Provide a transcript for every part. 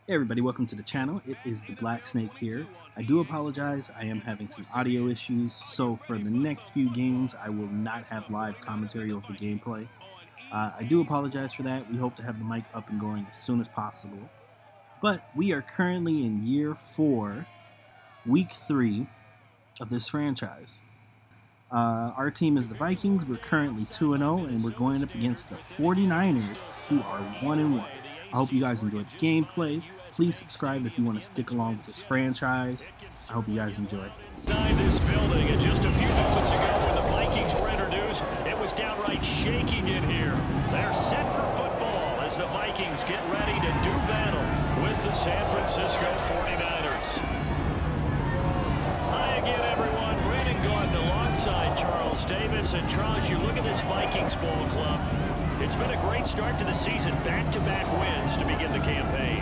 Hey everybody, welcome to the channel. It is the Black Snake here. I do apologize, I am having some audio issues, so for the next few games I will not have live commentary over the gameplay. I do apologize for that. We hope to have the mic up and going as soon as possible. But we are currently in year 4, week 3 of this franchise. Our team is the Vikings. We're currently 2-0 and we're going up against the 49ers, who are 1-1. I hope you guys enjoyed the gameplay. Please subscribe if you want to stick along with this franchise. I hope you guys enjoy. Inside this building, and just a few moments ago when the Vikings were introduced, it was downright shaking in here. They're set for football as the Vikings get ready to do battle with the San Francisco 49ers. Hi again, everyone. Brandon Gordon alongside Charles Davis. And Charles, you look at this Vikings ball club. It's been a great start to the season. Back-to-back wins to begin the campaign.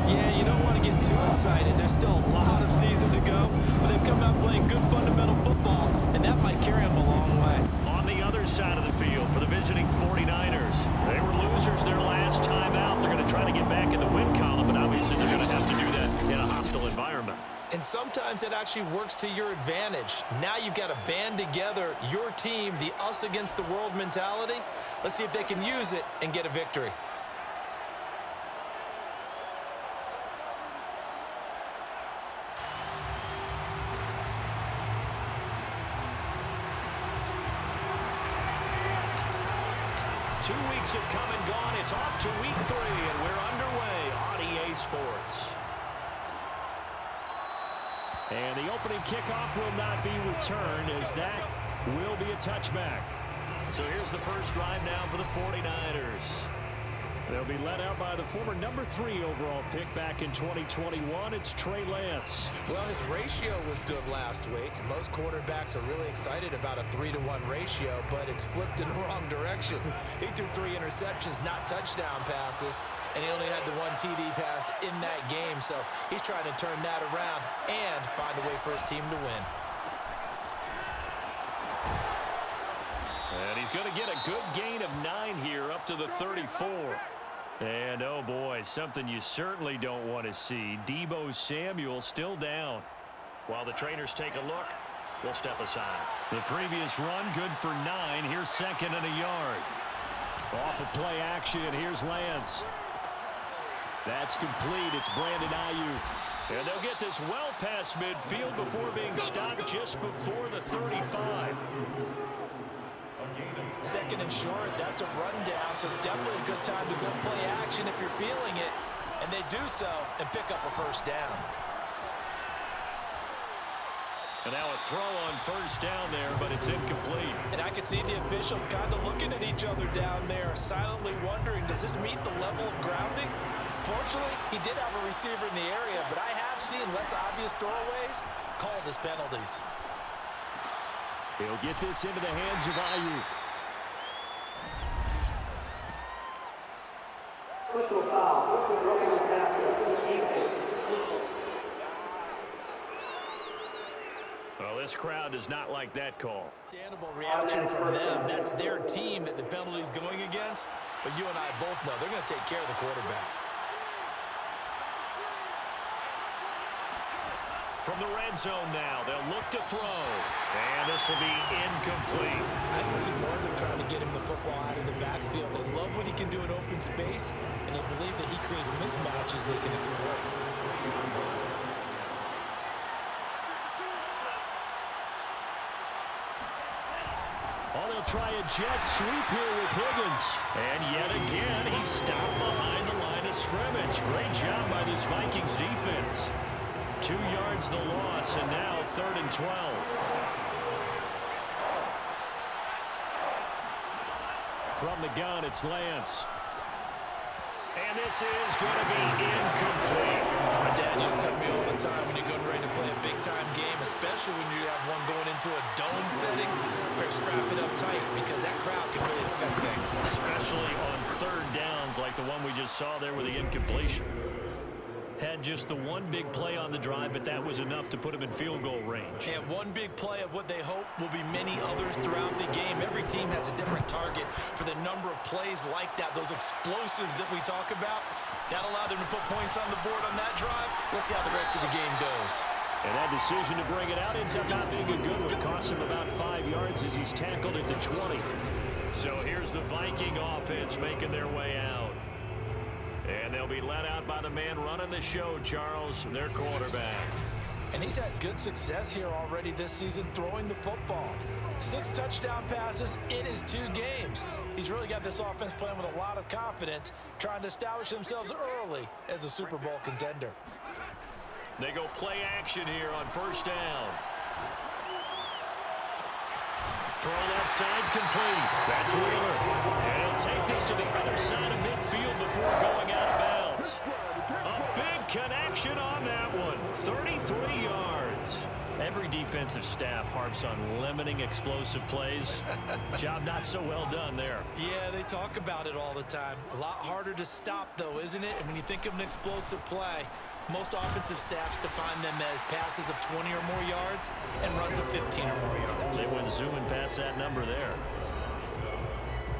Yeah, you don't want to get too excited. There's still a lot of season to go, but they've come out playing good fundamental football, and that might carry them a long way. On the other side of the field for the visiting 49ers, they were losers their last time out. They're going to try to get back in the win column, but obviously they're going to have to do that in a hostile environment. And sometimes it actually works to your advantage. Now you've got to band together your team, the us against the world mentality. Let's see if they can use it and get a victory. Two weeks have come and gone. It's off to week 3, and we're underway on EA Sports. And the opening kickoff will not be returned, as that will be a touchback. So here's the first drive now for the 49ers. They'll be led out by the former number 3 overall pick back in 2021. It's Trey Lance. Well, his ratio was good last week. Most quarterbacks are really excited about a 3-to-1 ratio, but it's flipped in the wrong direction. He threw 3 interceptions, not touchdown passes, and he only had the 1 TD pass in that game. So he's trying to turn that around and find a way for his team to win. And he's going to get a good gain of 9 here up to the 34. And, oh, boy, something you certainly don't want to see. Deebo Samuel still down. While the trainers take a look, we'll step aside. The previous run, good for 9. Here's 2nd and a yard. Off of play action, here's Lance. That's complete. It's Brandon Ayuk. And they'll get this well past midfield before being stopped just before the 35. 2nd and short, that's a rundown, so it's definitely a good time to go play action if you're feeling it. And they do so and pick up a first down. And now a throw on first down there, but it's incomplete. And I can see the officials kind of looking at each other down there, silently wondering, does this meet the level of grounding? Fortunately, he did have a receiver in the area, but I have seen less obvious throwaways called as penalties. He'll get this into the hands of Ayuk. Well, this crowd does not like that call. Understandable reaction from them. That's their team that the penalty's going against. But you and I both know they're going to take care of the quarterback. From the red zone now, they'll look to throw. And this will be incomplete. I can see more of them trying to get him the football out of the backfield. They love what he can do in open space, and they believe that he creates mismatches they can exploit. Oh, they'll try a jet sweep here with Higgins. And yet again, he's stopped behind the line of scrimmage. Great job by this Vikings defense. 2 yards the loss, and now 3rd and 12. From the gun, it's Lance. And this is going to be incomplete. As my dad used to tell me all the time, when you're getting ready to play a big-time game, especially when you have one going into a dome setting, better strap it up tight because that crowd can really affect things. Especially on 3rd downs like the one we just saw there with the incompletion. Had just the one big play on the drive, but that was enough to put him in field goal range. And one big play of what they hope will be many others throughout the game. Every team has a different target for the number of plays like that, those explosives that we talk about. That allowed him to put points on the board on that drive. Let's see how the rest of the game goes. And that decision to bring it out ends up not being a good one. Cost him about 5 yards as he's tackled at the 20. So here's the Viking offense making their way out. And they'll be let out by the man running the show, Charles, their quarterback. And he's had good success here already this season throwing the football. 6 touchdown passes in his 2 games. He's really got this offense playing with a lot of confidence, trying to establish themselves early as a Super Bowl contender. They go play action here on first down. Throw left side complete. That's Wheeler. And he'll take this to the other side of midfield before going out of bounds. A big connection on that one. 33 yards. Every defensive staff harps on limiting explosive plays. Job not so well done there. Yeah, they talk about it all the time. A lot harder to stop, though, isn't it? And when you think of an explosive play, most offensive staffs define them as passes of 20 or more yards and runs of 15 or more yards. They went zooming past that number there.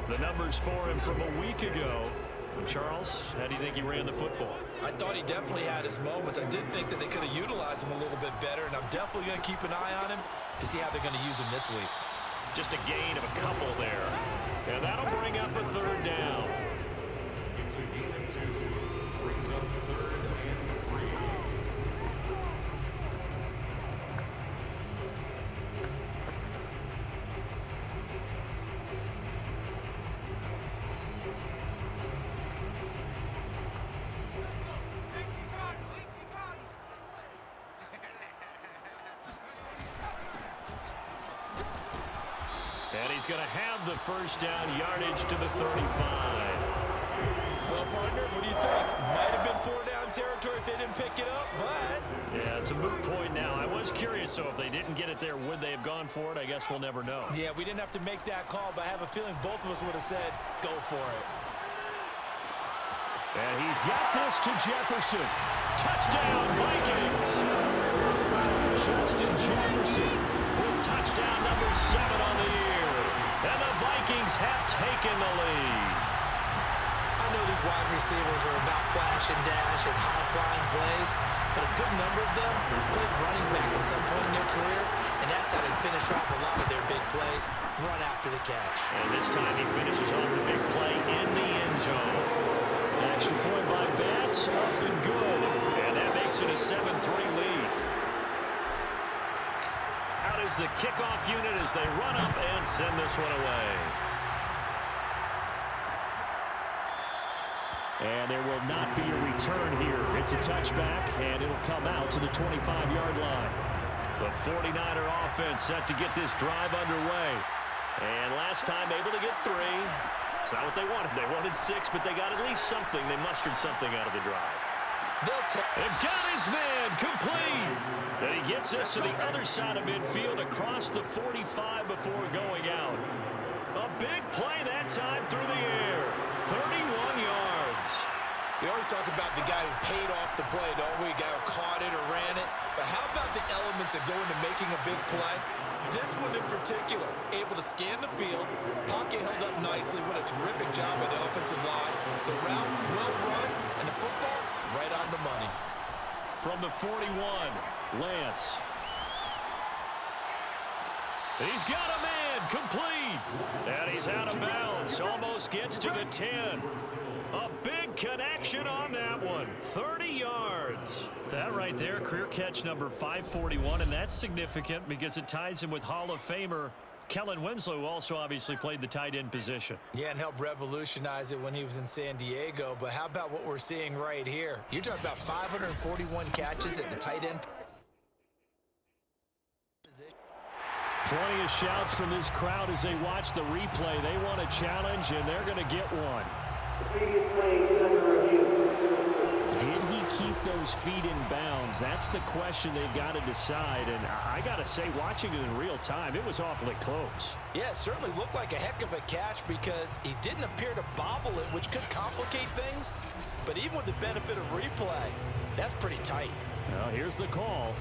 The numbers for him from a week ago. Charles, how do you think he ran the football? I thought he definitely had his moments. I did think that they could have utilized him a little bit better, and I'm definitely going to keep an eye on him to see how they're going to use him this week. Just a gain of a couple there. And that'll bring up a third down. It's a gain of 2. Brings up the 3rd and 3. And he's going to have the first down, yardage to the 35. Well, partner, what do you think? Might have been 4-down territory if they didn't pick it up, but... Yeah, it's a moot point now. I was curious, so if they didn't get it there, would they have gone for it? I guess we'll never know. Yeah, we didn't have to make that call, but I have a feeling both of us would have said, go for it. And he's got this to Jefferson. Touchdown, Vikings! Justin Jefferson with touchdown number 7 on the year. And the Vikings have taken the lead. I know these wide receivers are about flash and dash and high-flying plays, but a good number of them played running back at some point in their career, and that's how they finish off a lot of their big plays, run after the catch. And this time he finishes off the big play in the end zone. Extra point by Bass, up and good. And that makes it a 7-3 lead. Out is the kickoff unit as they run up and send this one away. And there will not be a return here. It's a touchback, and it'll come out to the 25-yard line. The 49er offense set to get this drive underway. And last time able to get 3. It's not what they wanted. They wanted 6, but they got at least something. They mustered something out of the drive. They've got his man complete. And he gets us to the other side of midfield across the 45 before going out. A big play that time through the air. 31 yards. We always talk about the guy who paid off the play, don't we? The guy who caught it or ran it. But how about the elements that go into making a big play? This one in particular, able to scan the field, pocket held up nicely, what a terrific job by the offensive line. The route well run, and the football right on the money. From the 41, Lance. He's got a man complete. And he's out of bounds. Almost gets to the 10. A big connection on that one. 30 yards. That right there, career catch number 541, and that's significant because it ties him with Hall of Famer Kellen Winslow, who also obviously played the tight end position. Yeah, and helped revolutionize it when he was in San Diego. But how about what we're seeing right here? You're talking about 541 catches at the tight end position. Plenty of shouts from this crowd as they watch the replay. They want a challenge, and they're going to get one. Did he keep those feet in bounds? That's the question they've got to decide. And I got to say, watching it in real time, it was awfully close. Yeah, it certainly looked like a heck of a catch because he didn't appear to bobble it, which could complicate things. But even with the benefit of replay, that's pretty tight. Well, here's the call.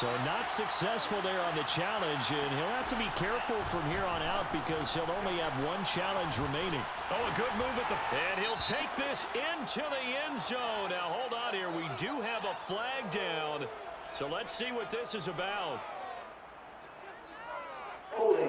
So not successful there on the challenge, and he'll have to be careful from here on out because he'll only have one challenge remaining. Oh, a good move at the... And he'll take this into the end zone. Now, hold on here. We do have a flag down, so let's see what this is about. Would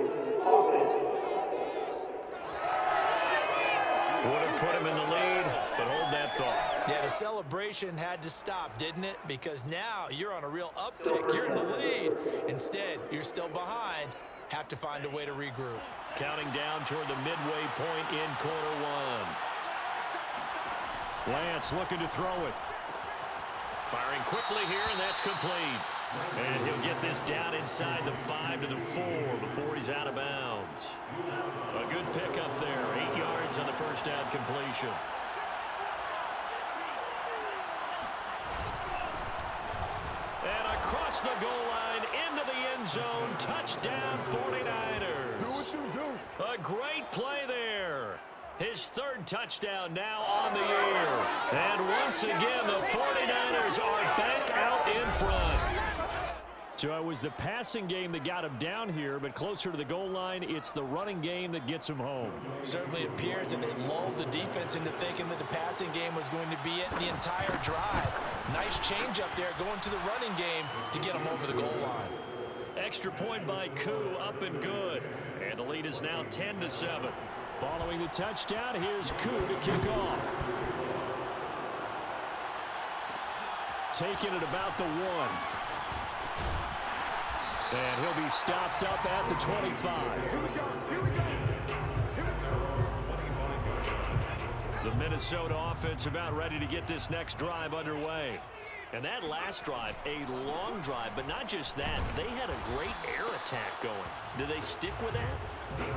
have put him in the lead, but hold that thought. Yeah, the celebration had to stop, didn't it? Because now you're on a real uptick. You're in the lead. Instead, you're still behind. Have to find a way to regroup. Counting down toward the midway point in quarter one. Lance looking to throw it. Firing quickly here, and that's complete. And he'll get this down inside the 5 to the 4 before he's out of bounds. A good pickup there. 8 yards on the first down completion. And across the goal line into the end zone. Touchdown 49ers. A great play there. His third touchdown now on the year. And once again, the 49ers are back out in front. So it was the passing game that got him down here, but closer to the goal line, it's the running game that gets him home. Certainly appears that they lulled the defense into thinking that the passing game was going to be it the entire drive. Nice change up there going to the running game to get him over the goal line. Extra point by Koo, up and good. And the lead is now 10-7. Following the touchdown, here's Koo to kick off. Taking it about the 1. And he'll be stopped up at the 25. The Minnesota offense about ready to get this next drive underway. And that last drive, a long drive, but not just that. They had a great air attack going. Do they stick with that?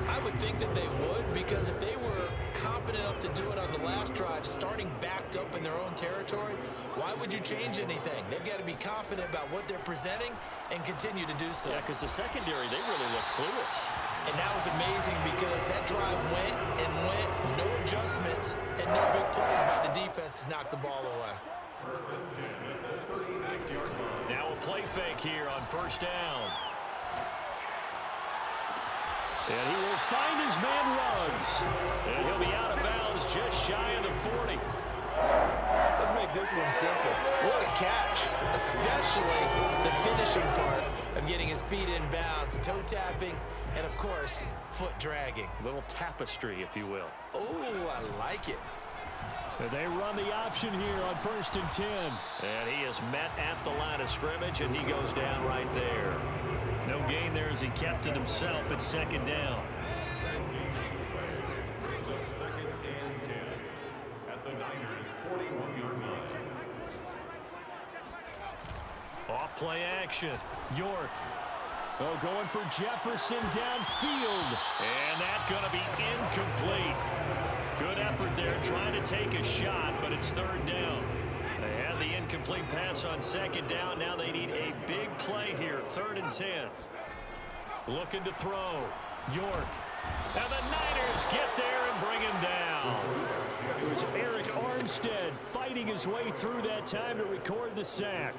I would think that they would, because if they were competent enough to do it on the last drive, starting backed up in their own territory, why would you change anything? They've got to be confident about what they're presenting and continue to do so. Yeah, because the secondary, they really look clueless. And that was amazing because that drive went and went, no adjustments, and no big plays by the defense to knock the ball away. Now a play fake here on first down. And he will find his man Ruggs. And he'll be out of bounds just shy of the 40. Let's make this one simple. What a catch, especially the finishing part of getting his feet in bounds, toe tapping, and of course, foot dragging. A little tapestry, if you will. Oh, I like it. And they run the option here on 1st and 10. And he is met at the line of scrimmage, and he goes down right there. No gain there as he kept it himself at 2nd down. So 2nd and 10 at the Niners' 41-yard line. Off play action. York. Oh, going for Jefferson downfield. And that's going to be incomplete. Good effort there trying to take a shot, but it's 3rd down. They had the incomplete pass on 2nd down. Now they need a big play here, 3rd and 10. Looking to throw. York. And the Niners get there and bring him down. It was Eric Armstead fighting his way through that time to record the sack.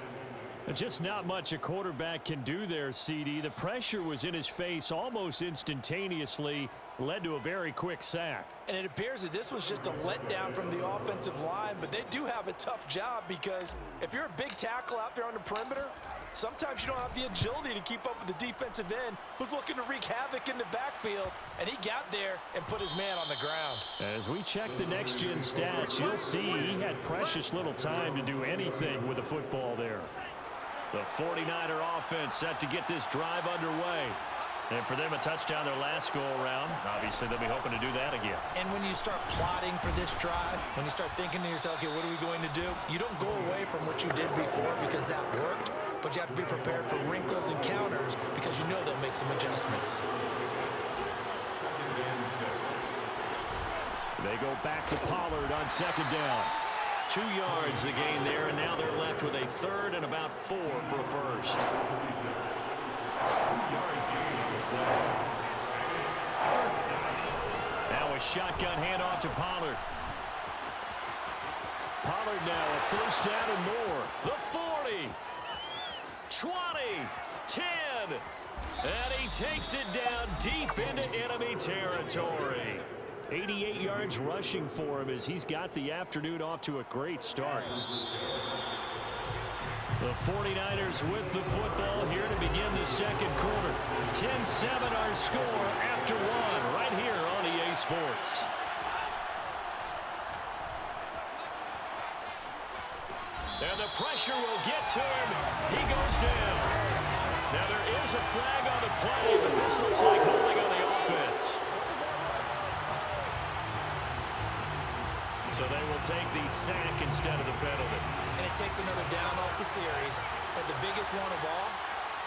Just not much a quarterback can do there, CD. The pressure was in his face almost instantaneously, led to a very quick sack. And it appears that this was just a letdown from the offensive line, but they do have a tough job because if you're a big tackle out there on the perimeter, sometimes you don't have the agility to keep up with the defensive end who's looking to wreak havoc in the backfield, and he got there and put his man on the ground. As we check the next-gen stats, you'll see he had precious little time to do anything with the football there. The 49er offense set to get this drive underway. And for them, a touchdown their last go-around. Obviously, they'll be hoping to do that again. And when you start plotting for this drive, when you start thinking to yourself, okay, what are we going to do? You don't go away from what you did before because that worked, but you have to be prepared for wrinkles and counters because you know they'll make some adjustments. They go back to Pollard on 2nd down. 2 yards the gain there, and now they're left with a 3rd and about 4 for a first. Now a shotgun handoff to Pollard. Pollard now a 1st down and more. The 40. 20, 10, and he takes it down deep into enemy territory. 88 yards rushing for him as he's got the afternoon off to a great start. The 49ers with the football here to begin the second quarter. 10-7 our score after one right here on EA Sports. And the pressure will get to him. He goes down. Now there is a flag on the play, but this looks like holding on the offense. So they will take the sack instead of the penalty. And it takes another down off the series. But the biggest one of all,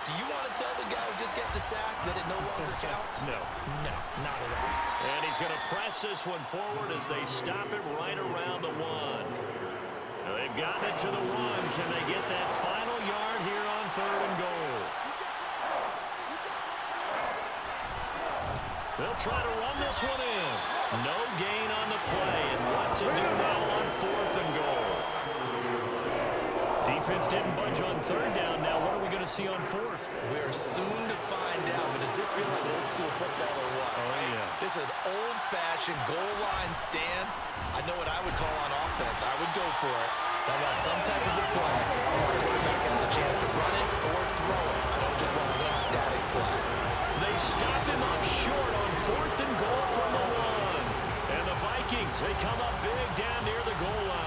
do you want to tell the guy who just got the sack that it no longer counts? No. No, not at all. And he's going to press this one forward as they stop it right around the one. Now they've gotten it to the one. Can they get that final yard here on 3rd and goal? They'll try to run this one in. No gain on the play. And what to do now on 4th and goal? Defense didn't budge on 3rd down. Now what are we going to see on 4th? We're soon to find out. But does this feel like old school football or what? Oh, yeah. This is an old-fashioned goal line stand. I know what I would call on offense. I would go for it. I want some type of a play where our quarterback has a chance to run it or throw it. I don't just want one static play. They stop him up short on 4th and goal from the one. And the Vikings, they come up big down near the goal line.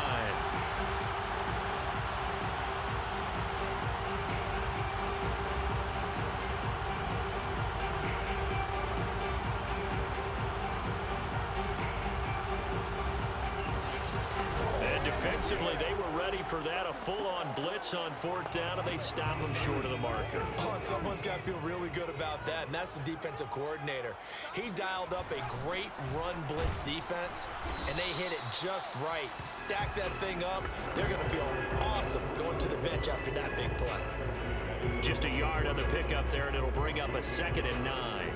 And defensively, they were ready for that, a full-on blitz on 4th down, and they stop him short of the marker. Oh, and someone's got to feel really good about that, and that's the defensive coordinator. He dialed up a great run blitz defense, and they hit it just right. Stack that thing up. They're going to feel awesome going to the bench after that big play. Just a yard on the pickup there, and it'll bring up a 2nd and 9.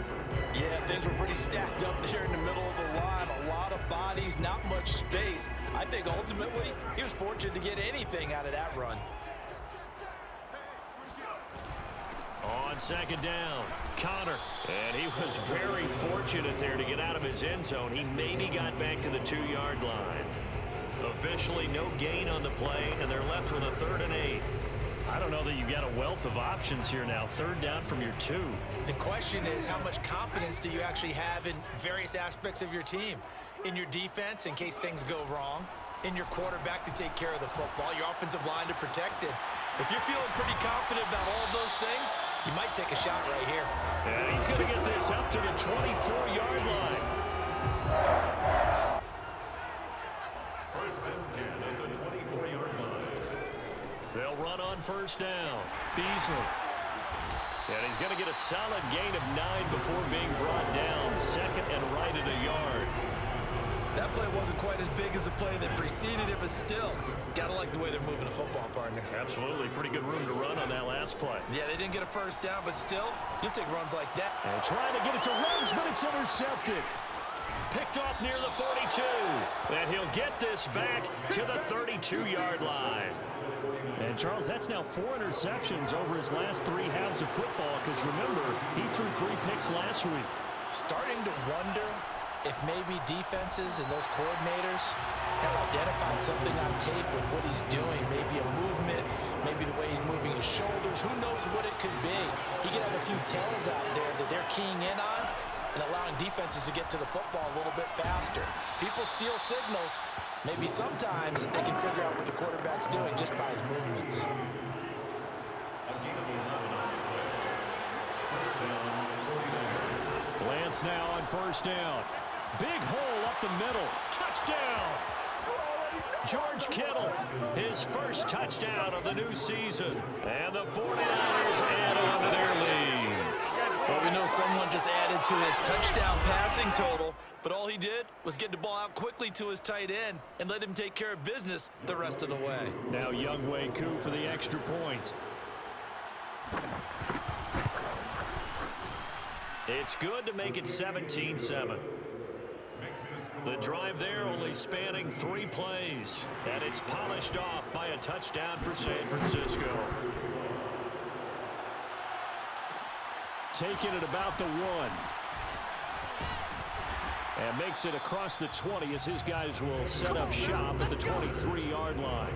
Yeah, things were pretty stacked up there in the middle of the line. A lot of bodies, not much space. I think ultimately he was fortunate to get anything out of that run. On 2nd down, Connor. And he was very fortunate there to get out of his end zone. He maybe got back to the 2-yard line. Officially no gain on the play, and they're left with a 3rd and 8. I don't know that you've got a wealth of options here now. 3rd down from your 2. The question is, how much confidence do you actually have in various aspects of your team? In your defense, in case things go wrong. In your quarterback to take care of the football. Your offensive line to protect it. If you're feeling pretty confident about all those things, you might take a shot right here. And he's going to get this up to the 24-yard line. 1st and 10 at the 24-yard line. They'll run on 1st down. Beasley. And he's going to get a solid gain of 9 before being brought down. 2nd and right at a yard. That play wasn't quite as big as the play that preceded it, but still, gotta like the way they're moving the football, partner. Absolutely. Pretty good room to run on that last play. Yeah, they didn't get a 1st down, but still, you'll take runs like that. And trying to get it to Ruggs, but it's intercepted. Picked off near the 42. And he'll get this back to the 32-yard line. And, Charles, that's now 4 interceptions over his last 3 halves of football, because, remember, he threw 3 picks last week. Starting to wonder if maybe defenses and those coordinators have identified something on tape with what he's doing. Maybe a movement, maybe the way he's moving his shoulders. Who knows what it could be? He could have a few tells out there that they're keying in on and allowing defenses to get to the football a little bit faster. People steal signals. Maybe sometimes they can figure out what the quarterback's doing just by his movements. Lance now on 1st down. Big hole up the middle. Touchdown! George Kittle, his first touchdown of the new season. And the 49ers add on to their lead. Well, we know someone just added to his touchdown passing total, but all he did was get the ball out quickly to his tight end and let him take care of business the rest of the way. Now Younghoe Koo for the extra point. It's good to make it 17-7. The drive there only spanning 3 plays, and it's polished off by a touchdown for San Francisco. taken at about the 1. And makes it across the 20 as his guys will set up shop at the 23-yard line.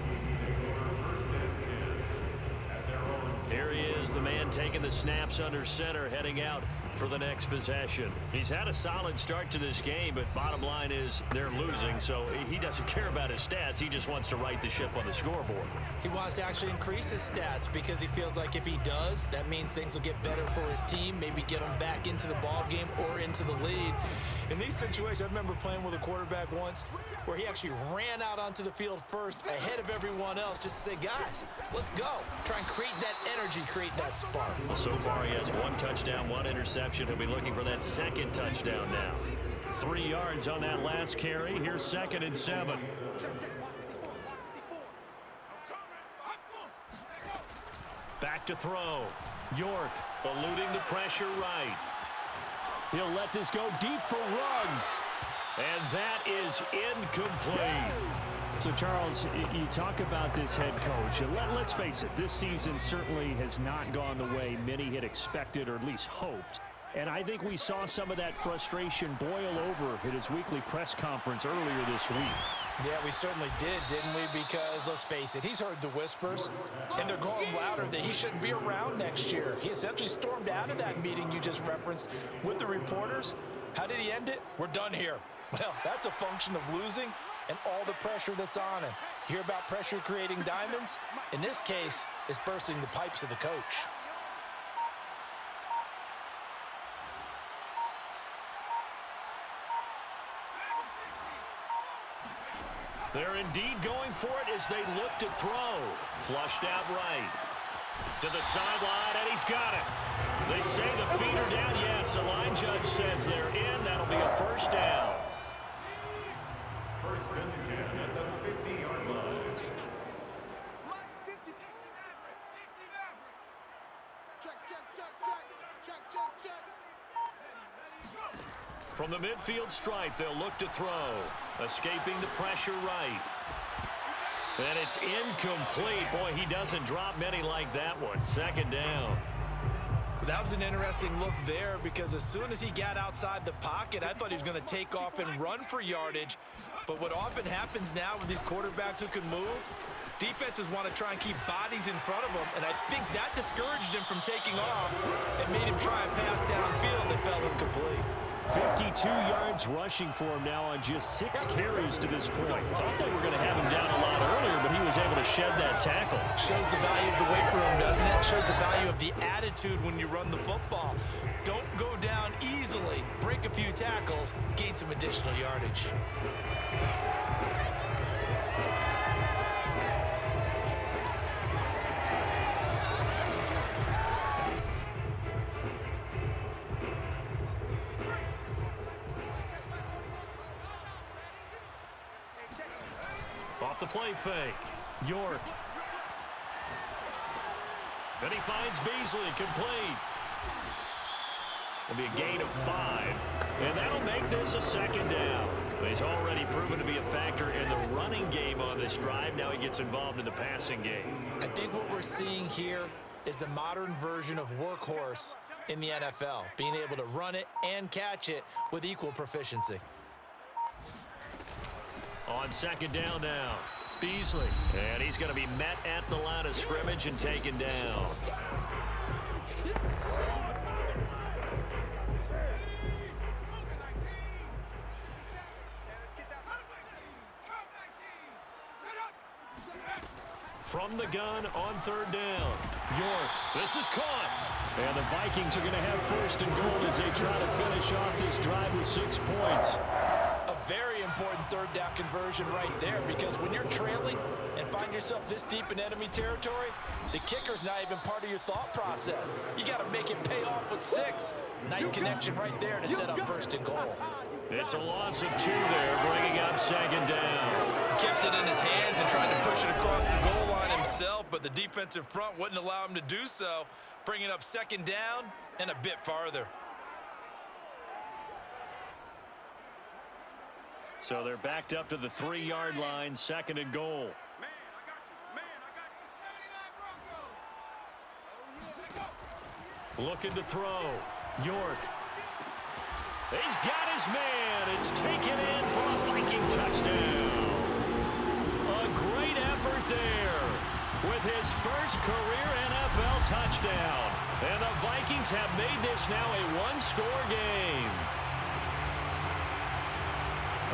Here he is, the man taking the snaps under center, heading out for the next possession. He's had a solid start to this game, but bottom line is they're losing, so he doesn't care about his stats. He just wants to right the ship on the scoreboard. He wants to actually increase his stats because he feels like if he does, that means things will get better for his team, maybe get him back into the ball game or into the lead. In these situations, I remember playing with a quarterback once where he actually ran out onto the field first ahead of everyone else just to say, guys, let's go. Try and create that energy, create that spark. Well, so far he has 1 touchdown, 1 interception. He'll be looking for that second touchdown now. 3 yards on that last carry. Here's 2nd and 7. Back to throw. York eluding the pressure right. He'll let this go deep for Ruggs. And that is incomplete. So, Charles, you talk about this head coach. And let's face it, this season certainly has not gone the way many had expected or at least hoped. And I think we saw some of that frustration boil over at his weekly press conference earlier this week. Yeah, we certainly did, didn't we? Because, let's face it, he's heard the whispers, and they're going louder that he shouldn't be around next year. He essentially stormed out of that meeting you just referenced with the reporters. How did he end it? We're done here. Well, that's a function of losing and all the pressure that's on him. You hear about pressure creating diamonds? In this case, it's bursting the pipes of the coach. They're indeed going for it as they look to throw. Flushed out right. To the sideline, and he's got it. They say the feet are down. Yes, the line judge says they're in. That'll be a first down. 1st and 10 at the 50-yard line. From the midfield stripe, they'll look to throw. Escaping the pressure right. And it's incomplete. Boy, he doesn't drop many like that one. 2nd down. That was an interesting look there because as soon as he got outside the pocket, I thought he was going to take off and run for yardage. But what often happens now with these quarterbacks who can move, defenses want to try and keep bodies in front of them, and I think that discouraged him from taking off and made him try a pass downfield that fell incomplete. 52 yards rushing for him now on just 6 carries to this point. Thought they were going to have him down a lot earlier, but he was able to shed that tackle. Shows the value of the weight room, doesn't it? Shows the value of the attitude when you run the football. Don't go down easily. Break a few tackles, gain some additional yardage. Off the play fake. York. Then he finds Beasley, complete. It'll be a gain of 5. And that'll make this a 2nd down. He's already proven to be a factor in the running game on this drive. Now he gets involved in the passing game. I think what we're seeing here is the modern version of workhorse in the NFL. Being able to run it and catch it with equal proficiency. On 2nd down now, Beasley. And he's going to be met at the line of scrimmage and taken down. From the gun on 3rd down. York, this is caught. And the Vikings are going to have 1st and goal as they try to finish off this drive with 6 points. A very important 3rd down conversion right there, because when you're trailing and find yourself this deep in enemy territory, the kicker's not even part of your thought process. You got to make it pay off with 6. Nice connection right there to set up 1st and goal. It's a loss of 2 there, bringing up 2nd down. Kept it in his hands and tried to push it across the goal line himself, but the defensive front wouldn't allow him to do so, bringing up 2nd down and a bit farther. So they're backed up to the 3-yard line, 2nd and goal. Looking to throw. York. He's got his man. It's taken in for a Viking touchdown. A great effort there with his first career NFL touchdown. And the Vikings have made this now a one-score game.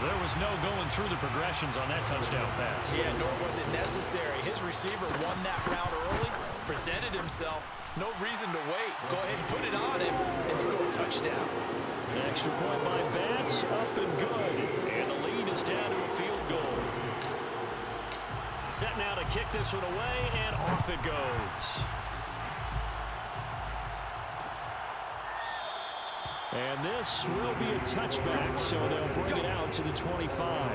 There was no going through the progressions on that touchdown pass. Yeah, nor was it necessary. His receiver won that route early, presented himself. No reason to wait. Go ahead and put it on him and score a touchdown. Extra point by Bass, up and good. And the lead is down to a field goal. Set now to kick this one away, and off it goes. And this will be a touchback, so they'll bring it out to the 25.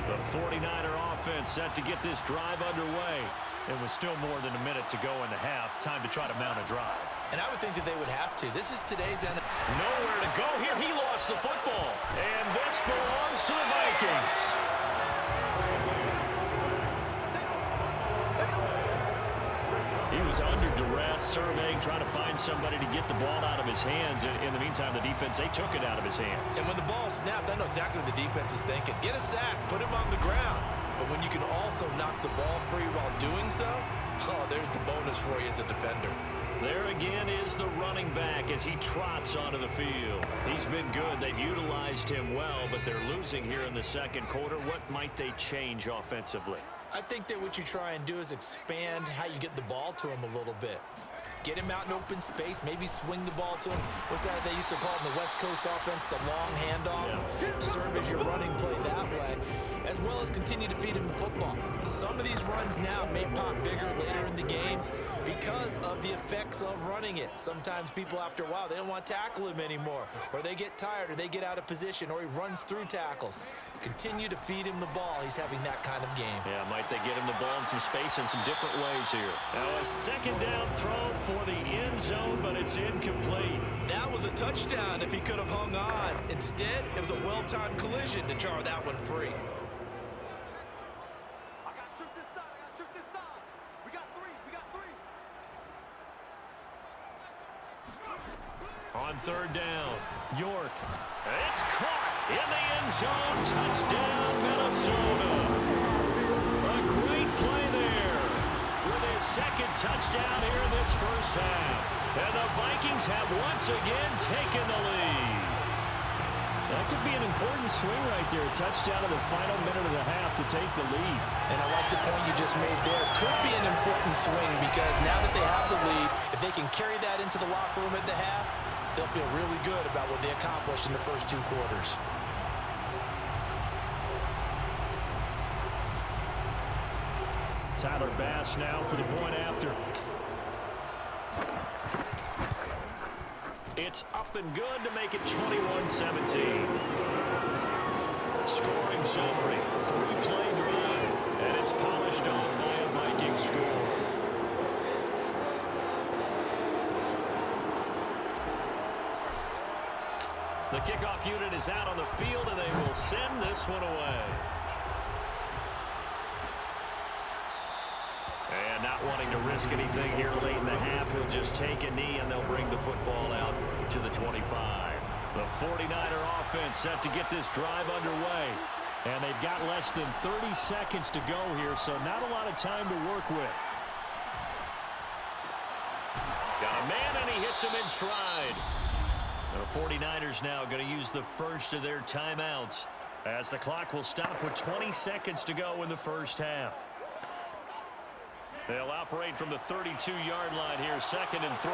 The 49er offense set to get this drive underway. It was still more than a minute to go in the half. Time to try to mount a drive. And I would think that they would have to. This is today's end. Nowhere to go here. He lost the football. And this belongs to the Vikings. He was under duress, surveying, trying to find somebody to get the ball out of his hands. In the meantime, the defense, they took it out of his hands. And when the ball snapped, I know exactly what the defense is thinking. Get a sack, put him on the ground. But when you can also knock the ball free while doing so, oh, there's the bonus for you as a defender. There again is the running back as he trots onto the field. He's been good. They've utilized him well, but they're losing here in the second quarter. What might they change offensively? I think that what you try and do is expand how you get the ball to him a little bit. Get him out in open space, maybe swing the ball to him. What's that they used to call in the West Coast offense, the long handoff? Yeah. Serve as your running play that way, as well as continue to feed him the football. Some of these runs now may pop bigger later in the game because of the effects of running it. Sometimes people, after a while, they don't want to tackle him anymore, or they get tired, or they get out of position, or he runs through tackles. Continue to feed him the ball. He's having that kind of game. Yeah, might they get him the ball in some space in some different ways here. Now a second down throw for the end zone, but it's incomplete. That was a touchdown if he could have hung on. Instead, it was a well-timed collision to jar that one free. On third down, York. It's caught in the end zone. Touchdown, Minnesota. A great play there with his second touchdown here in this first half. And the Vikings have once again taken the lead. That could be an important swing right there. Touchdown in the final minute of the half to take the lead. And I like the point you just made there. Could be an important swing because now that they have the lead, if they can carry that into the locker room at the half, they'll feel really good about what they accomplished in the first two quarters. Tyler Bass now for the point after. It's up and good to make it 21-17. Scoring summary, 3-play drive, and it's polished on by a Viking score. The kickoff unit is out on the field, and they will send this one away. And not wanting to risk anything here late in the half, he'll just take a knee, and they'll bring the football out to the 25. The 49er offense set to get this drive underway. And they've got less than 30 seconds to go here, so not a lot of time to work with. Got a man, and he hits him in stride. The 49ers now going to use the first of their timeouts as the clock will stop with 20 seconds to go in the first half. They'll operate from the 32-yard line here, 2nd and 3.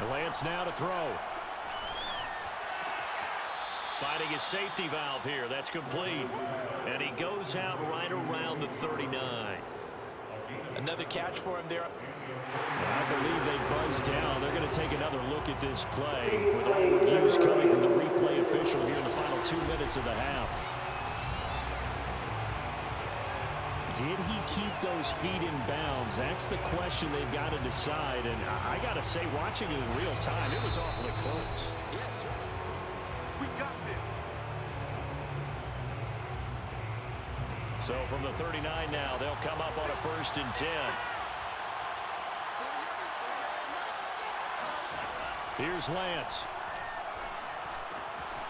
Lance now to throw. Finding his safety valve here. That's complete. And he goes out right around the 39. Another catch for him there. I believe they buzzed down. They're going to take another look at this play with all reviews coming from the replay official here in the final 2 minutes of the half. Did he keep those feet in bounds? That's the question they've got to decide. And I got to say, watching it in real time, it was awfully close. Yes, sir. We got this. So from the 39 now, they'll come up on a 1st and 10. Here's Lance.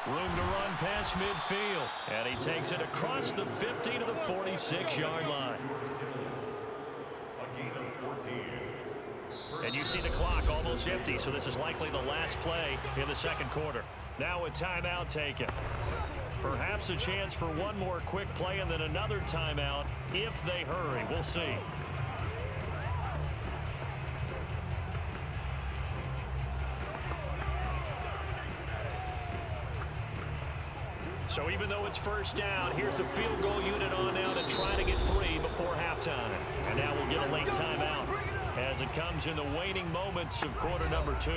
Room to run past midfield. And he takes it across the 50 to the 46-yard line. And you see the clock almost empty, so this is likely the last play in the second quarter. Now a timeout taken. Perhaps a chance for one more quick play and then another timeout if they hurry. We'll see. So even though it's 1st down, here's the field goal unit on now to try to get 3 before halftime. And now we'll get a late timeout as it comes in the waning moments of quarter number 2.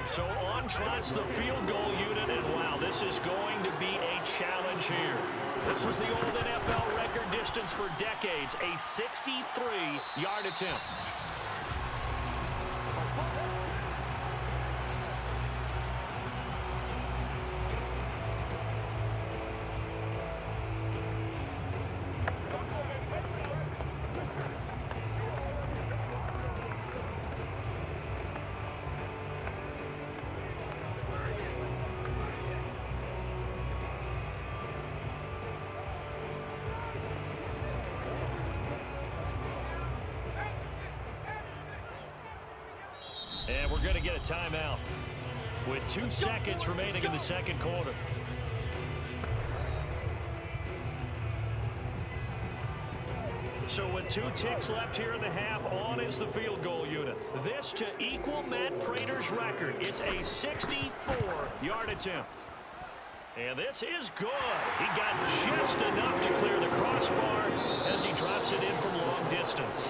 So on trots the field goal unit, and wow, this is going to be a challenge here. This was the old NFL record distance for decades, a 63-yard attempt. And we're going to get a timeout with 2 seconds remaining in the second quarter. So with 2 ticks left here in the half, on is the field goal unit. This to equal Matt Prater's record. It's a 64-yard attempt. And this is good. He got just enough to clear the crossbar as he drops it in from long distance.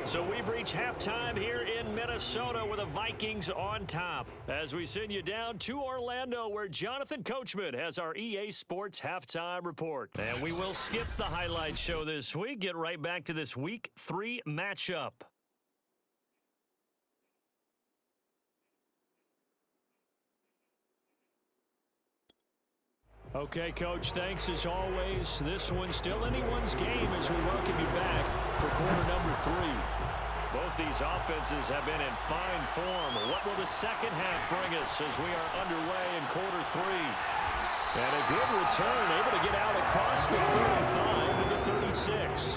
So we've reached halftime here in Minnesota with the Vikings on top as we send you down to Orlando where Jonathan Coachman has our EA Sports halftime report. And we will skip the highlight show this week, get right back to this Week 3 matchup. Okay, Coach, thanks as always. This one's still anyone's game as we welcome you back for quarter number 3. Both these offenses have been in fine form. What will the second half bring us as we are underway in quarter 3? And a good return, able to get out across the 35 to the 36.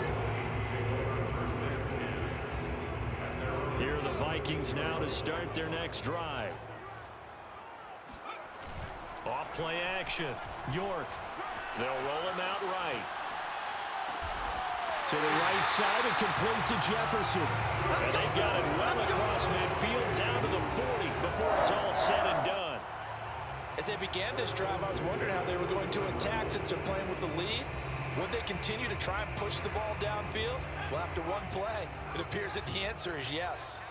Here are the Vikings now to start their next drive. Off play action. York. They'll roll him out right. To the right side and complete to Jefferson. And they've got it well across midfield down to the 40 before it's all said and done. As they began this drive, I was wondering how they were going to attack since they're playing with the lead. Would they continue to try and push the ball downfield? Well, after one play, it appears that the answer is yes.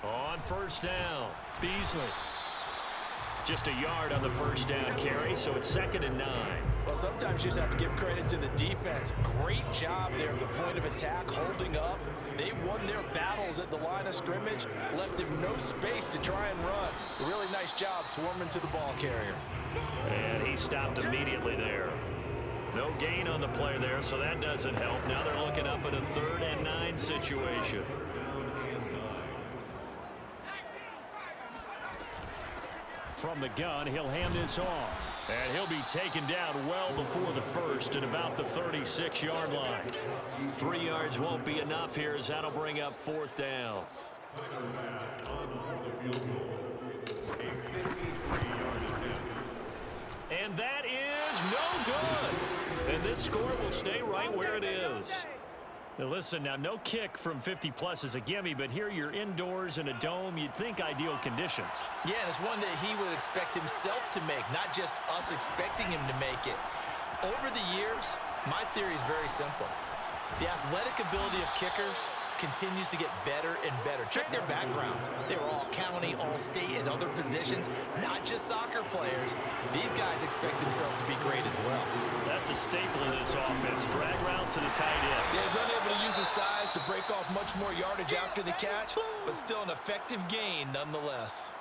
On first down, Beasley. Just a yard on the first down carry, so it's 2nd and 9. Well, sometimes you just have to give credit to the defense. Great job there at the point of attack, holding up. They won their battles at the line of scrimmage, left him no space to try and run. A really nice job swarming to the ball carrier. And he stopped immediately there. No gain on the play there, so that doesn't help. Now they're looking up at a 3rd and 9 situation. From the gun, he'll hand this off. And he'll be taken down well before the first at about the 36-yard line. 3 yards won't be enough here as that'll bring up 4th down. And that is no good. And this score will stay right where it is. Now listen, now no kick from 50-plus is a gimme, but here you're indoors in a dome. You'd think ideal conditions. Yeah, and it's one that he would expect himself to make, not just us expecting him to make it. Over the years, my theory is very simple. The athletic ability of kickers continues to get better and better. Check their backgrounds. They were all county, all state, and other positions, not just soccer players. These guys expect themselves to be great as well. That's a staple of this offense. Drag route to the tight end. Yeah, he's unable to to use his size to break off much more yardage after the catch, but still an effective gain nonetheless.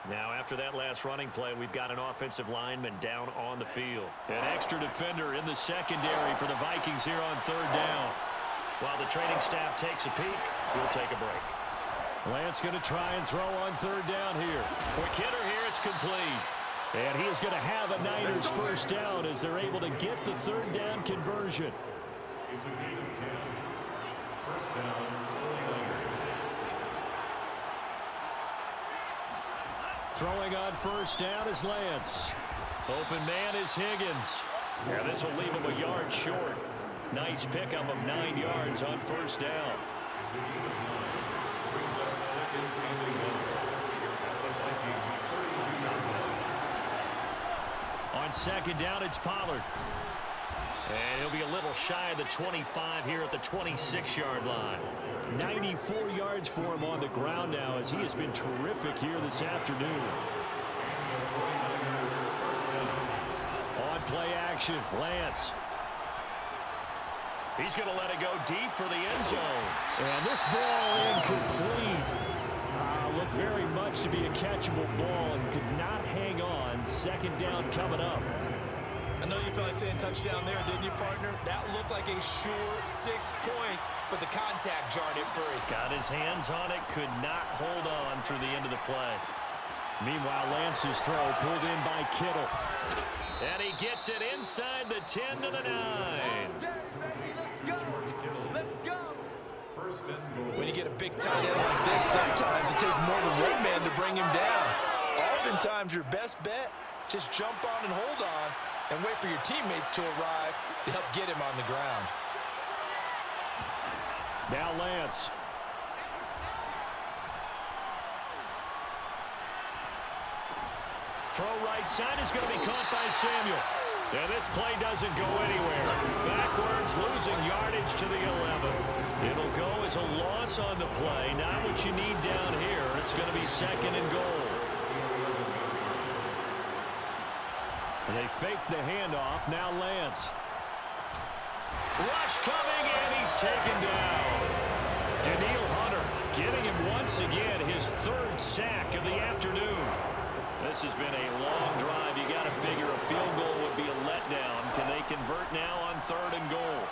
Now, after that last running play, we've got an offensive lineman down on the field. An extra defender in the secondary for the Vikings here on third down. While the training staff takes a peek, we'll take a break. Lance going to try and throw on third down here. Quick hitter here, it's complete. And he is going to have a Niners first down as they're able to get the third down conversion. It's a gain of 10. First down, 49ers. Throwing on first down is Lance. Open man is Higgins. Yeah, this will leave him a yard short. Nice pickup of 9 yards on first down. It's a gain of 9. Brings up second and 11. At the Vikings 32-yard line. On second down, it's Pollard. And he'll be a little shy of the 25 here at the 26-yard line. 94 yards for him on the ground now as he has been terrific here this afternoon. On play action, Lance. He's going to let it go deep for the end zone. And this ball incomplete. Looked very much to be a catchable ball and could not hang on. Second down coming up. I know you felt like saying touchdown there, didn't you, partner? That looked like a sure 6 points, but the contact jarred it free. Got his hands on it, could not hold on through the end of the play. Meanwhile, Lance's throw pulled in by Kittle. And he gets it inside the 10 to the 9. When you get a big tight end like this, sometimes it takes more than one man to bring him down. Oftentimes, your best bet, just jump on and hold on and wait for your teammates to arrive to help get him on the ground. Now Lance. Throw right side is going to be caught by Samuel. And this play doesn't go anywhere. Backwards, losing yardage to the 11. It'll go as a loss on the play. Not what you need down here. It's going to be second and goal. And they fake the handoff. Now Lance. Rush coming, and he's taken down. Daniil Hunter getting him once again his third sack of the afternoon. This has been a long drive. You got to figure a field goal would be a letdown. Can they convert now on third and goal?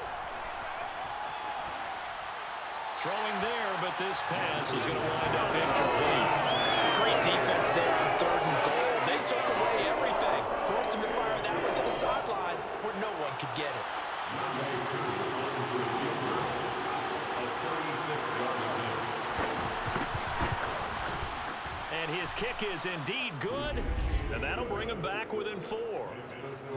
Throwing there, but this pass is going to wind up incomplete. Great defense there on third and goal. They took away everything. Forced him to fire that one to the sideline where no one could get it. A 36-yard attempt. And his kick is indeed good, and that'll bring him back within 4.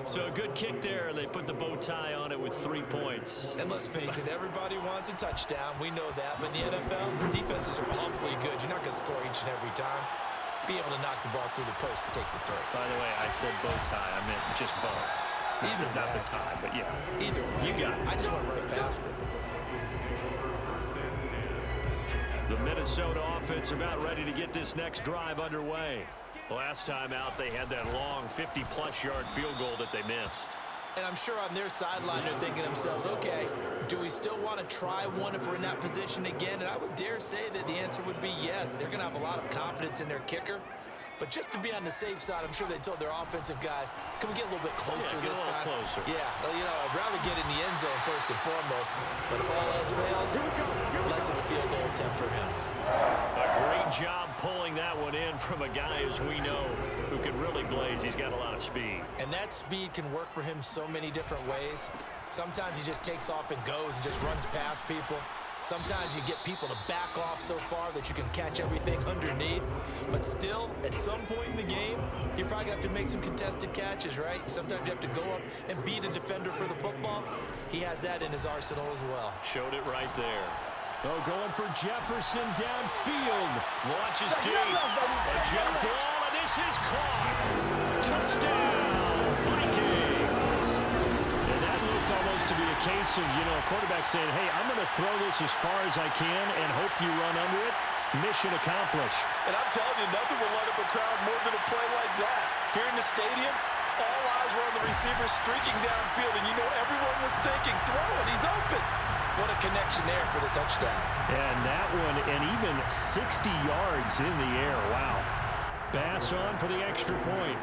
So a good kick there. They put the bow tie on it with 3 points. And let's face it, everybody wants a touchdown. We know that. But in the NFL, defenses are awfully good. You're not going to score each and every time. Be able to knock the ball through the post and take the turn. By the way, I said bow tie. I meant just bow. Either Not way. the tie, but yeah. Either way. You got it. I just went right past it. The Minnesota offense about ready to get this next drive underway. Last time out, they had that long 50-plus yard field goal that they missed. And I'm sure on their sideline they're thinking to themselves, okay, do we still want to try one if we're in that position again? And I would dare say that the answer would be yes. They're going to have a lot of confidence in their kicker. But just to be on the safe side, I'm sure they told their offensive guys, can we get a little bit closer this time? Closer. Yeah, well, you know, I'd rather get in the end zone first and foremost. But if all else fails, less of a field goal attempt for him. A great job pulling that one in from a guy, as we know, who can really blaze. He's got a lot of speed. And that speed can work for him so many different ways. Sometimes he just takes off and goes and just runs past people. Sometimes you get people to back off so far that you can catch everything underneath. But still, at some point in the game, you probably have to make some contested catches, right? Sometimes you have to go up and beat a defender for the football. He has that in his arsenal as well. Showed it right there. Oh, going for Jefferson downfield. Launches deep. A jump ball, and this is caught. Touchdown, Vikings. And that looked almost to be a case of, you know, a quarterback saying, hey, I'm going to throw this as far as I can and hope you run under it. Mission accomplished. And I'm telling you, nothing will light up a crowd more than a play like that. Here in the stadium, all eyes were on the receiver streaking downfield, and you know everyone was thinking, throw it, he's open. What a connection there for the touchdown. And that one, and even 60 yards in the air. Wow. Bass on for the extra point.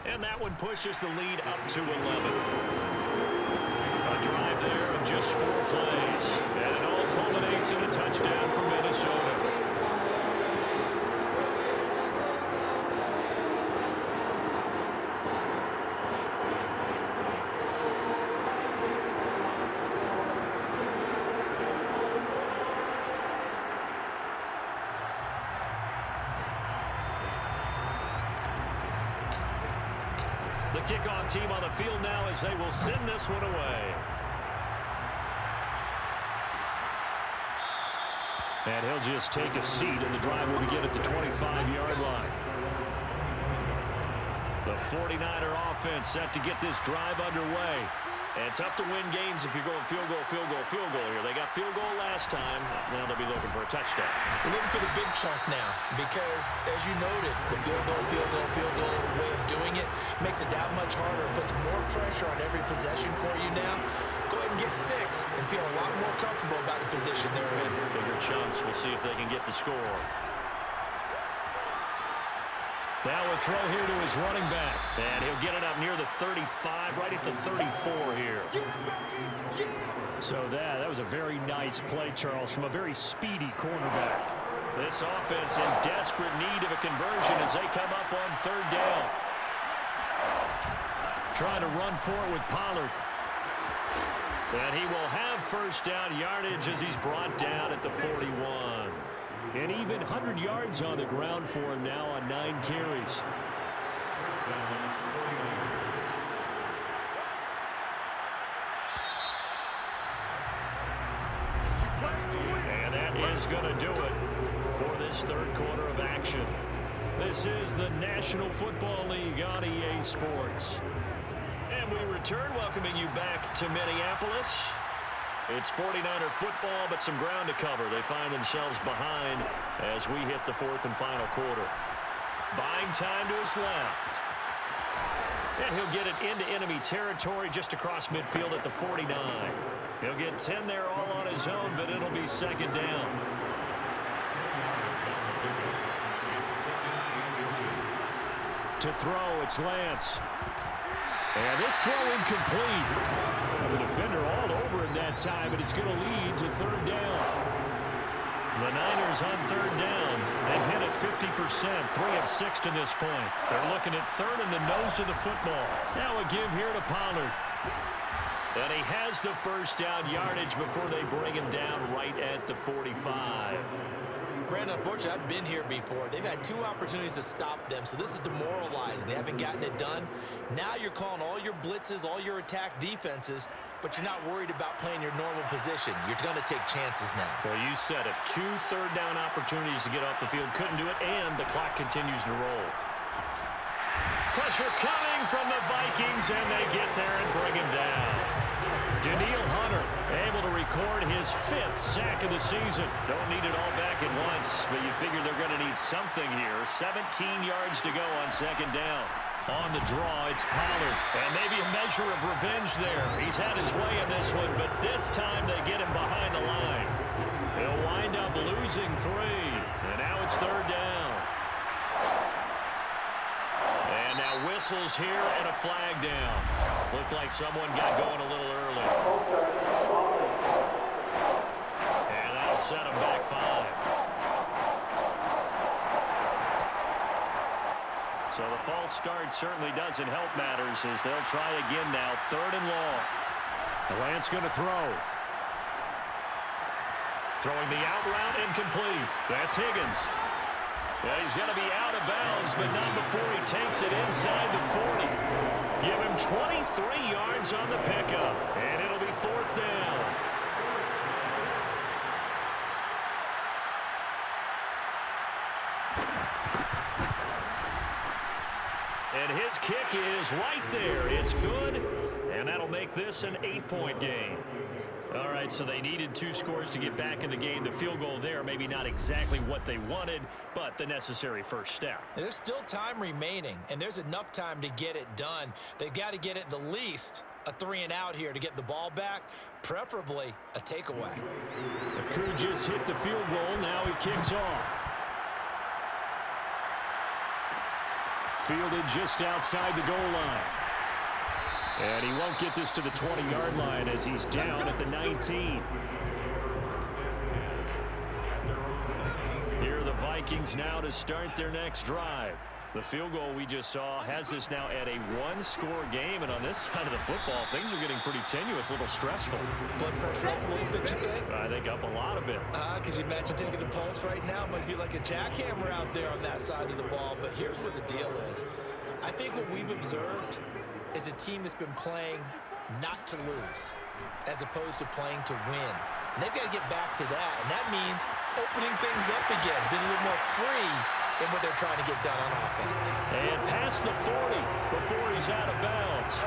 And that one pushes the lead up to 11. A drive there of just 4 plays. And it all culminates in a touchdown for Minnesota. The kickoff team on the field now as they will send this one away. And he'll just take a seat, and the drive will begin at the 25-yard line. The 49er offense set to get this drive underway. And tough to win games if you're going field goal, field goal, field goal here. They got field goal last time. Now they'll be looking for a touchdown. They're looking for the big chunk now because, as you noted, the field goal way of doing it makes it that much harder. It puts more pressure on every possession for you now. Go ahead and get 6 and feel a lot more comfortable about the position they're in. Bigger chunks. We'll see if they can get the score. Now a throw here to his running back. And he'll get it up near the 35, right at the 34 here. So that was a very nice play, Charles, from a very speedy quarterback. This offense in desperate need of a conversion as they come up on 3rd down. Trying to run for it with Pollard. And he will have 1st down yardage as he's brought down at the 41. And even 100 yards on the ground for him now on 9 carries. And that is going to do it for this 3rd quarter of action. This is the National Football League on EA Sports. And we return, welcoming you back to Minneapolis. It's 49er football, but some ground to cover. They find themselves behind as we hit the 4th and final quarter. Buying time to his left. And he'll get it into enemy territory just across midfield at the 49. He'll get 10 there all on his own, but it'll be 2nd down. To throw, it's Lance. And this throw incomplete. The defender all over him that time, but it's going to lead to 3rd down. The Niners on 3rd down. They've hit it 50%, 3 of 6 to this point. They're looking at 3rd in the nose of the football. Now a give here to Pollard. And he has the 1st down yardage before they bring him down right at the 45. Brandon, unfortunately, I've been here before. They've had 2 opportunities to stop them, so this is demoralizing. They haven't gotten it done. Now you're calling all your blitzes, all your attack defenses, but you're not worried about playing your normal position. You're going to take chances now. Well, you said it. 2 third down opportunities to get off the field. Couldn't do it, and the clock continues to roll. Pressure coming from the Vikings, and they get there and bring him down. Daniil Hunter able to record his 5th sack of the season. Don't need it all back at once, but you figure they're going to need something here. 17 yards to go on 2nd down. On the draw, it's Pollard. And maybe a measure of revenge there. He's had his way in this one, but this time they get him behind the line. He'll wind up losing 3. And now it's 3rd down. And now whistles here and a flag down. Looked like someone got going a little early. And that'll set him back 5. So the false start certainly doesn't help matters as they'll try again now. 3rd and long. Lance going to throw. Throwing the out route incomplete. That's Higgins. Yeah, he's going to be out of bounds, but not before he takes it inside the 40. Give him 23 yards on the pickup, and it'll be 4th down. And his kick is right there. It's good, and that'll make this an 8-point game. All right, so they needed 2 scores to get back in the game. The field goal there, maybe not exactly what they wanted, but the necessary first step. There's still time remaining, and there's enough time to get it done. They've got to get it the least a 3-and-out here to get the ball back, preferably a takeaway. The Crew just hit the field goal. Now he kicks off. Fielded just outside the goal line. And he won't get this to the 20-yard line as he's down at the 19. Here are the Vikings now to start their next drive. The field goal we just saw has us now at a 1-score game, and on this side of the football, things are getting pretty tenuous, a little stressful. Blood pressure up a little bit, you think? I think up a lot of it. Could you imagine taking the pulse right now? Might be like a jackhammer out there on that side of the ball, but here's what the deal is. I think what we've observed is a team that's been playing not to lose as opposed to playing to win. And they've got to get back to that, and that means opening things up again, being a little more free in what they're trying to get done on offense. And past the 40 before he's out of bounds.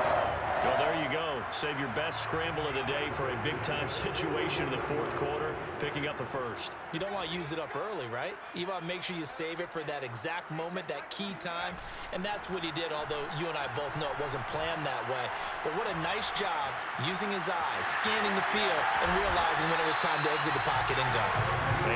Well, there you go. Save your best scramble of the day for a big-time situation in the 4th quarter, picking up the first. You don't want to use it up early, right? You want to make sure you save it for that exact moment, that key time, and that's what he did, although you and I both know it wasn't planned that way. But what a nice job using his eyes, scanning the field, and realizing when it was time to exit the pocket and go.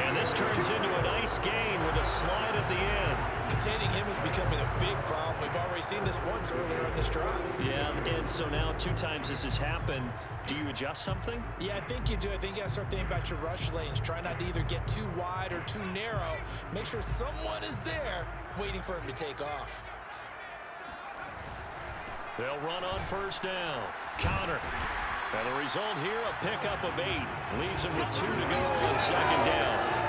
And this turns into a nice gain with a slide at the end. Containing him is becoming a big problem. We've already seen this once earlier in this drive. Yeah, and so now 2 times this has happened. Do you adjust something? Yeah, I think you do. I think you got to start thinking about your rush lanes. Try not to either get too wide or too narrow. Make sure someone is there waiting for him to take off. They'll run on first down. Counter. And the result here, a pickup of 8. Leaves him with 2 to go on second down.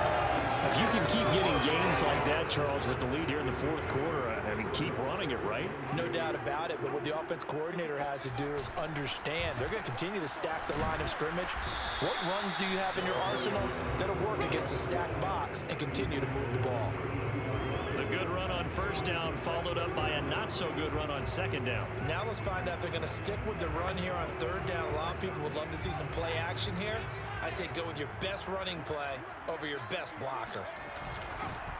If you can keep getting gains like that, Charles, with the lead here in the 4th quarter, I mean, keep running it, right? No doubt about it, but what the offense coordinator has to do is understand they're going to continue to stack the line of scrimmage. What runs do you have in your arsenal that'll work against a stacked box and continue to move the ball? The good run on first down followed up by a not-so-good run on second down. Now let's find out if they're going to stick with the run here on 3rd down. A lot of people would love to see some play action here. I say go with your best running play over your best blocker.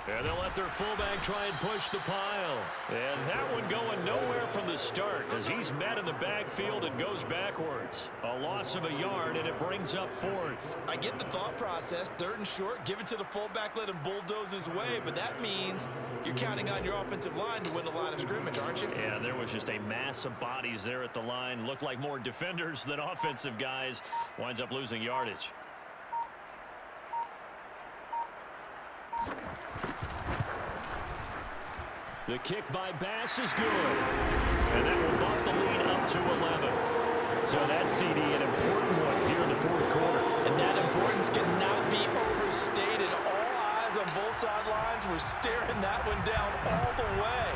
And they'll let their fullback try and push the pile. And that one going nowhere from the start as he's met in the backfield and goes backwards. A loss of a yard, and it brings up 4th. I get the thought process. 3rd and short, give it to the fullback, let him bulldoze his way. But that means you're counting on your offensive line to win the line of scrimmage, aren't you? Yeah, there was just a mass of bodies there at the line. Looked like more defenders than offensive guys. Winds up losing yardage. The kick by Bass is good. And that will bump the lead up to 11. So that CD, an important one here in the 4th quarter. And that importance cannot be overstated. All eyes on both sidelines were staring that one down all the way.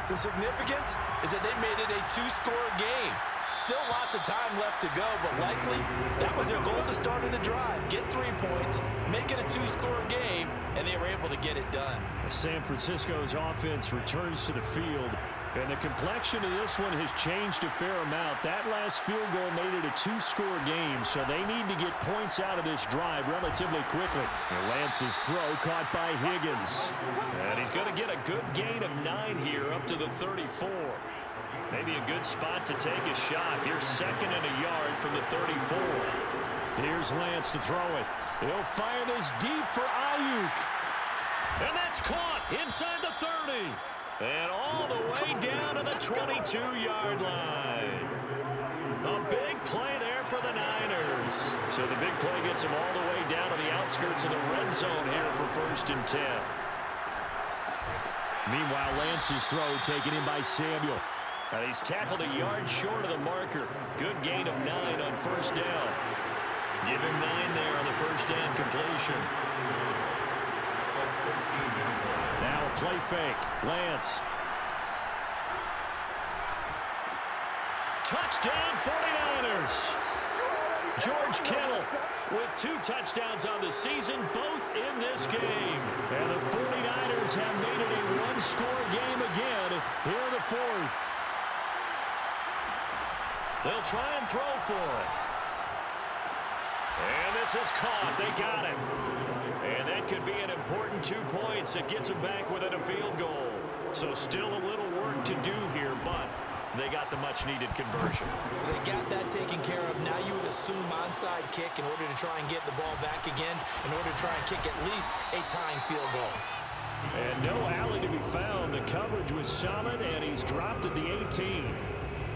The significance is that they made it a 2-score game. Still lots of time left to go, but likely that was their goal at the start of the drive. Get 3 points, make it a 2-score game, and they were able to get it done. San Francisco's offense returns to the field, and the complexion of this one has changed a fair amount. That last field goal made it a 2-score game, so they need to get points out of this drive relatively quickly. And Lance's throw caught by Higgins. And he's going to get a good gain of 9 here up to the 34. Maybe a good spot to take a shot. Here's 2nd and a yard from the 34. Here's Lance to throw it. He'll fire this deep for Ayuk. And that's caught inside the 30. And all the way down to the 22-yard line. A big play there for the Niners. So the big play gets them all the way down to the outskirts of the red zone here for 1st and 10. Meanwhile, Lance's throw taken in by Samuel. And he's tackled a yard short of the marker. Good gain of 9 on first down. Give him 9 there on the first down completion. Now a play fake. Lance. Touchdown 49ers. George Kittle with 2 touchdowns on the season, both in this game. And the 49ers have made it a 1-score game again here in the 4th. They'll try and throw for it. And this is caught. They got it. And that could be an important 2 points. It gets them back within a field goal. So still a little work to do here, but they got the much-needed conversion. So they got that taken care of. Now you would assume onside kick in order to try and get the ball back again, in order to try and kick at least a tying field goal. And no alley to be found. The coverage was solid, and he's dropped at the 18.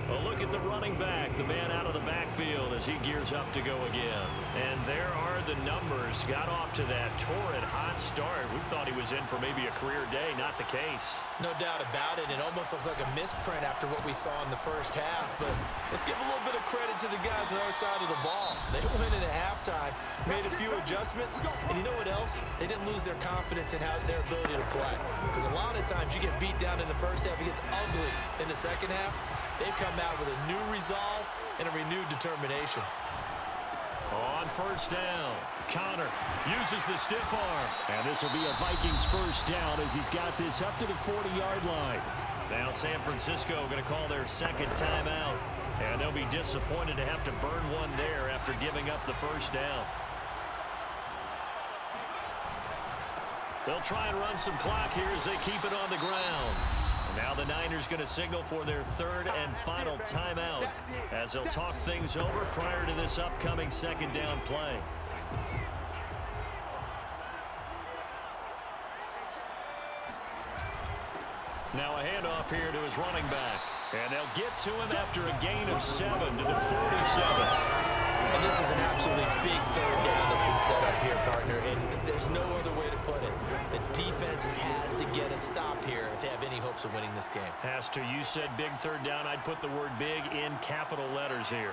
A look at the running back, the man out of the backfield as he gears up to go again. And there are the numbers. Got off to that torrid hot start. We thought he was in for maybe a career day. Not the case. No doubt about it. It almost looks like a misprint after what we saw in the first half. But let's give a little bit of credit to the guys on the other side of the ball. They went in at halftime, made a few adjustments. And you know what else? They didn't lose their confidence in their ability to play. Because a lot of times you get beat down in the first half. It gets ugly in the second half. They've come out with a new resolve and a renewed determination. On first down, Connor uses the stiff arm. And this will be a Vikings first down as he's got this up to the 40-yard line. Now San Francisco going to call their second timeout. And they'll be disappointed to have to burn one there after giving up the first down. They'll try and run some clock here as they keep it on the ground. Now the Niners going to signal for their third and final timeout as they'll talk things over prior to this upcoming second down play. Now a handoff here to his running back. And they'll get to him after a gain of 7 to the 47. And this is an absolutely big third down that's been set up here, partner, and there's no other way to put it. The defense has to get a stop here if they have any hopes of winning this game. Has to. You said big third down. I'd put the word big in capital letters here.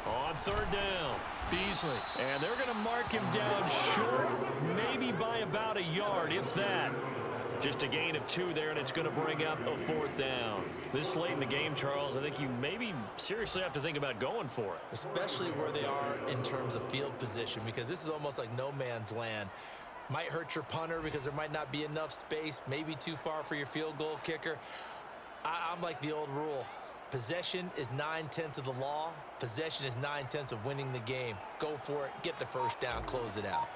On third down, Beasley. And they're going to mark him down short, maybe by about a yard, if that. Just a gain of 2 there, and it's going to bring up a fourth down. This late in the game, Charles, I think you maybe seriously have to think about going for it. Especially where they are in terms of field position, because this is almost like no man's land. Might hurt your punter because there might not be enough space, maybe too far for your field goal kicker. I'm like the old rule. Possession is 9/10 of the law. Possession is 9/10 of winning the game. Go for it. Get the first down. Close it out.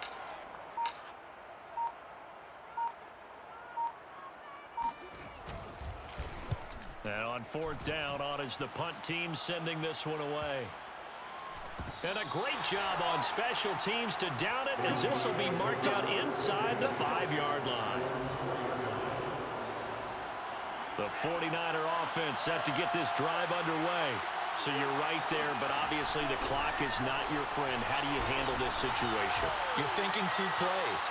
And on fourth down, on is the punt team sending this one away. And a great job on special teams to down it, as this will be marked out inside the 5-yard line. The 49er offense set to get this drive underway. So you're right there, but obviously the clock is not your friend. How do you handle this situation? You're thinking 2 plays.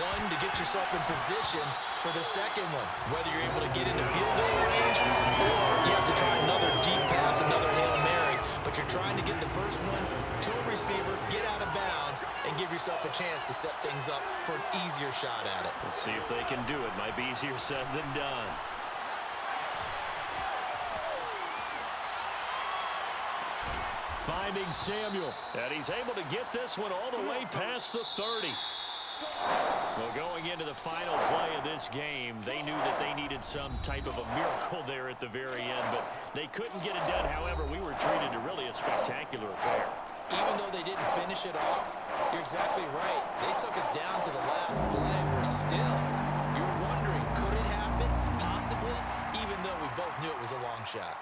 One, to get yourself in position for the second one, whether you're able to get into field goal range or you have to try another deep pass, another Hail Mary. But you're trying to get the first one to a receiver, get out of bounds, and give yourself a chance to set things up for an easier shot at it. Let's see if they can do it. Might be easier said than done. Finding Samuel, and he's able to get this one all the way past the 30. Well, going into the final play of this game, they knew that they needed some type of a miracle there at the very end, but they couldn't get it done. However, we were treated to really a spectacular affair. Even though they didn't finish it off, you're exactly right. They took us down to the last play. We're still, you're wondering, could it happen? Possibly, even though we both knew it was a long shot.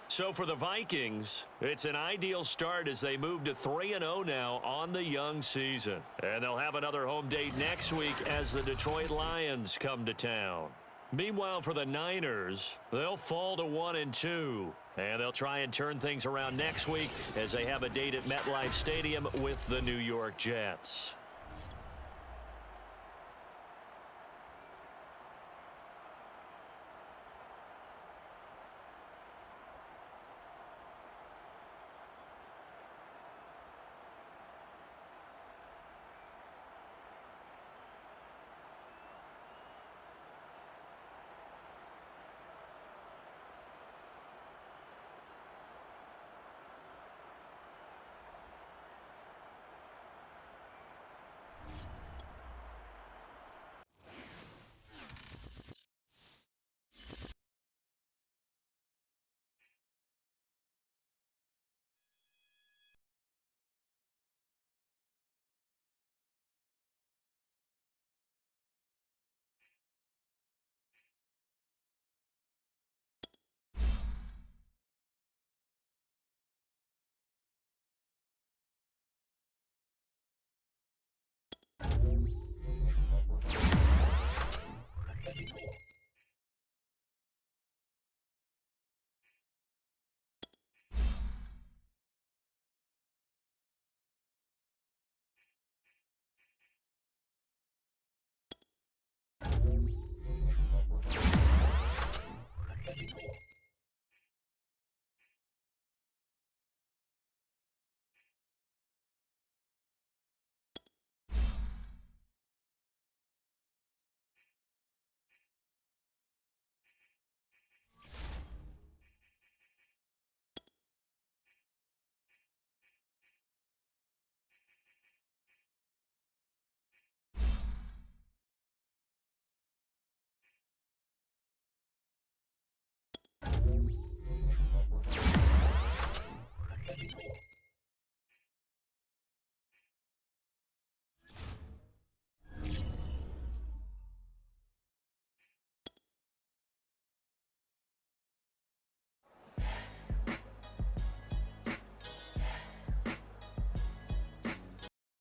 So for the Vikings, it's an ideal start as they move to 3-0 now on the young season. And they'll have another home date next week as the Detroit Lions come to town. Meanwhile, for the Niners, they'll fall to 1-2. And they'll try and turn things around next week as they have a date at MetLife Stadium with the New York Jets.